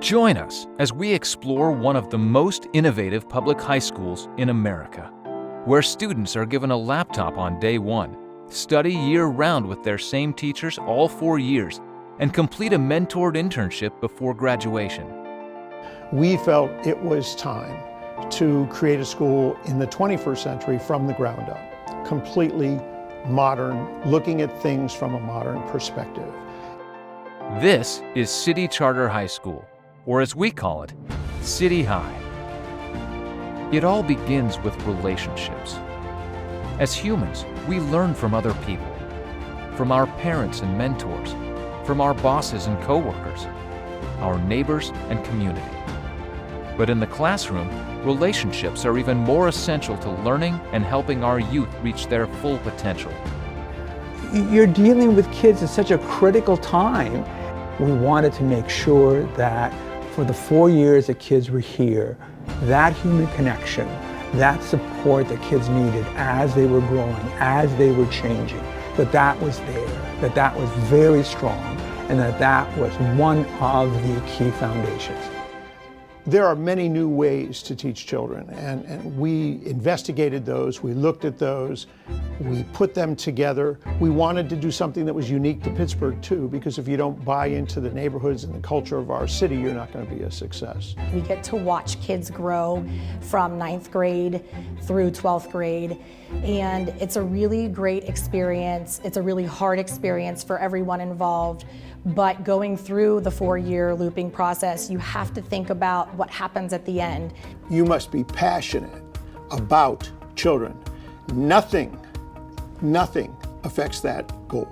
Join us as we explore one of the most innovative public high schools in America, where students are given a laptop on day one, study year-round with their same teachers all 4 years, and complete a mentored internship before graduation. We felt it was time to create a school in the 21st century from the ground up, completely modern, looking at things from a modern perspective. This is City Charter High School, or as we call it, City High. It all begins with relationships. As humans, we learn from other people, from our parents and mentors, from our bosses and coworkers, our neighbors and community. But in the classroom, relationships are even more essential to learning and helping our youth reach their full potential. You're dealing with kids at such a critical time. We wanted to make sure that for the 4 years that kids were here, that human connection, that support that kids needed as they were growing, as they were changing, that was there, that was very strong, and that was one of the key foundations. There are many new ways to teach children, and we investigated those, we looked at those, we put them together. We wanted to do something that was unique to Pittsburgh too, because if you don't buy into the neighborhoods and the culture of our city, you're not going to be a success. We get to watch kids grow from 9th grade through 12th grade, and it's a really great experience. It's a really hard experience for everyone involved. But going through the 4-year looping process, you have to think about what happens at the end. You must be passionate about children. Nothing affects that goal.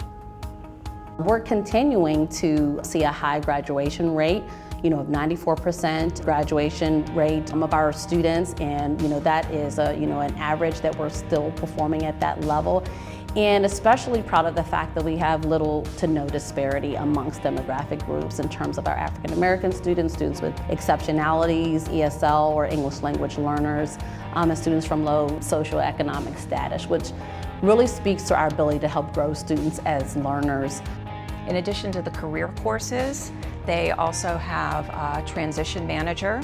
We're continuing to see a high graduation rate, of 94% graduation rate of our students, and that is an average that we're still performing at that level. And especially proud of the fact that we have little to no disparity amongst demographic groups in terms of our African American students, students with exceptionalities, ESL or English language learners, and students from low socioeconomic status, which really speaks to our ability to help grow students as learners. In addition to the career courses, they also have a transition manager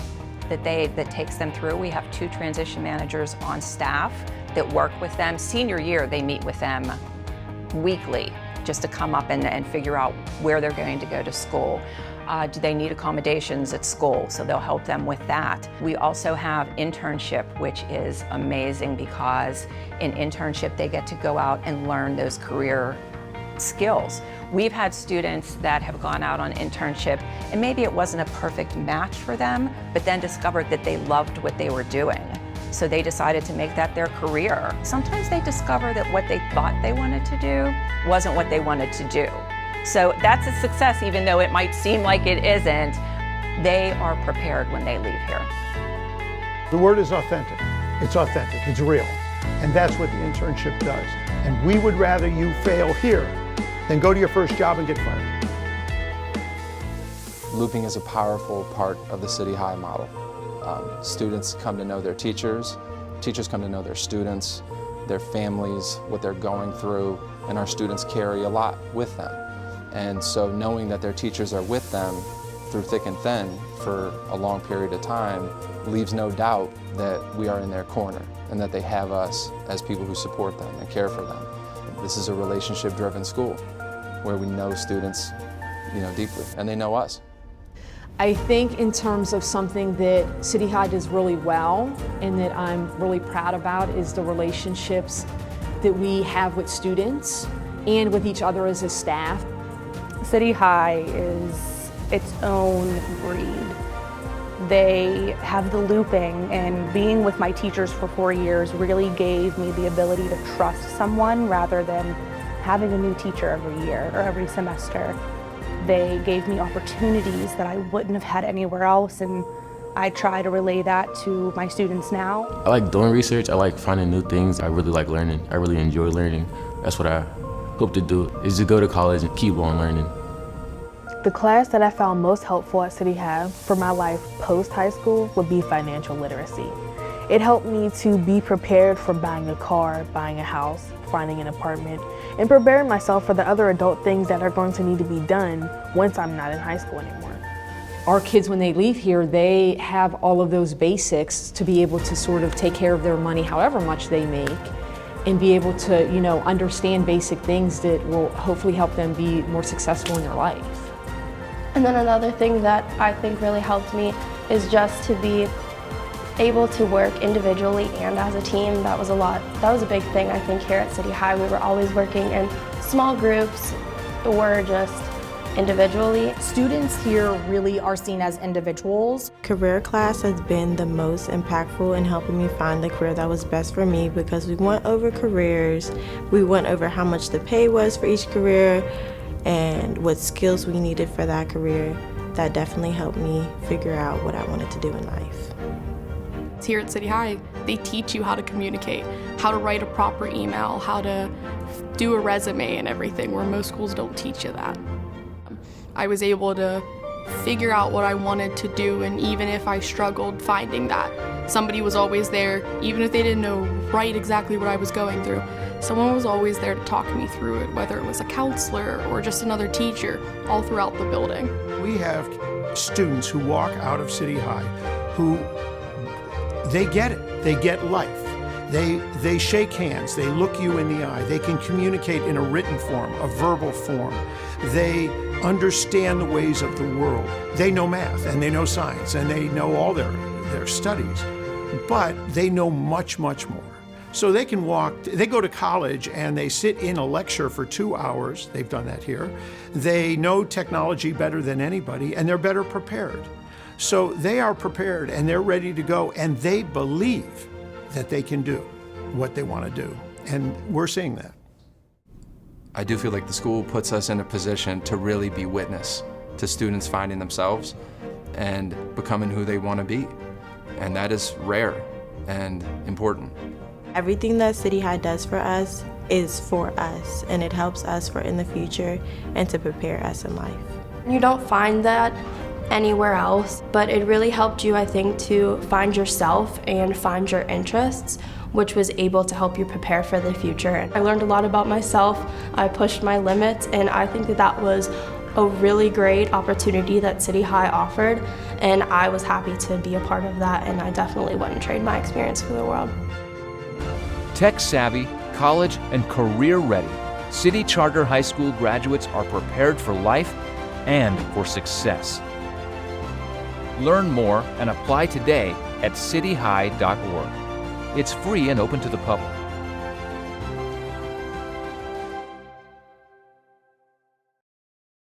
that takes them through. We have 2 transition managers on staff that work with them. Senior year, they meet with them weekly just to come up and figure out where they're going to go to school. Do they need accommodations at school? So they'll help them with that. We also have internship, which is amazing because in internship, they get to go out and learn those career skills. We've had students that have gone out on internship and maybe it wasn't a perfect match for them, but then discovered that they loved what they were doing. So they decided to make that their career. Sometimes they discover that what they thought they wanted to do wasn't what they wanted to do. So that's a success, even though it might seem like it isn't. They are prepared when they leave here. The word is authentic. It's real. And that's what the internship does. And we would rather you fail here than go to your first job and get fired. Looping is a powerful part of the City High model. Students come to know their teachers come to know their students, their families, what they're going through, and our students carry a lot with them. And so knowing that their teachers are with them through thick and thin for a long period of time leaves no doubt that we are in their corner and that they have us as people who support them and care for them. This is a relationship-driven school where we know students, deeply, and they know us. I think in terms of something that City High does really well and that I'm really proud about is the relationships that we have with students and with each other as a staff. City High is its own breed. They have the looping, and being with my teachers for 4 years really gave me the ability to trust someone rather than having a new teacher every year or every semester. They gave me opportunities that I wouldn't have had anywhere else, and I try to relay that to my students now. I like doing research. I like finding new things. I really like learning. I really enjoy learning. That's what I hope to do, is to go to college and keep on learning. The class that I found most helpful at City High for my life post-high school would be financial literacy. It helped me to be prepared for buying a car, buying a house, finding an apartment, and preparing myself for the other adult things that are going to need to be done once I'm not in high school anymore. our kids, when they leave here, they have all of those basics to be able to sort of take care of their money however much they make, and be able to, understand basic things that will hopefully help them be more successful in their life. And then another thing that I think really helped me is just to be able to work individually and as a team. That was a big thing, I think, here at City High. We were always working in small groups or just individually. Students here really are seen as individuals. Career class has been the most impactful in helping me find the career that was best for me, because we went over careers, we went over how much the pay was for each career and what skills we needed for that career. That definitely helped me figure out what I wanted to do in life. Here at City High, they teach you how to communicate, how to write a proper email, how to do a resume and everything, where most schools don't teach you that. I was able to figure out what I wanted to do, and even if I struggled finding that, somebody was always there. Even if they didn't know right exactly what I was going through, someone was always there to talk me through it, whether it was a counselor or just another teacher, all throughout the building. We have students who walk out of City High who, they get it, they get life. They shake hands, they look you in the eye, they can communicate in a written form, a verbal form. They understand the ways of the world. They know math and they know science and they know all their studies, but they know much, much more. So they can they go to college and they sit in a lecture for 2 hours, they've done that here. They know technology better than anybody and they're better prepared. So they are prepared and they're ready to go, and they believe that they can do what they want to do. And we're seeing that. I do feel like the school puts us in a position to really be witness to students finding themselves and becoming who they want to be. And that is rare and important. Everything that City High does for us is for us, and it helps us for in the future and to prepare us in life. You don't find that anywhere else, but it really helped you, I think, to find yourself and find your interests, which was able to help you prepare for the future. I learned a lot about myself, I pushed my limits, and I think that was a really great opportunity that City High offered, and I was happy to be a part of that, and I definitely wouldn't trade my experience for the world. Tech-savvy, college and career-ready, City Charter High School graduates are prepared for life and for success. Learn more and apply today at cityhigh.org. It's free and open to the public.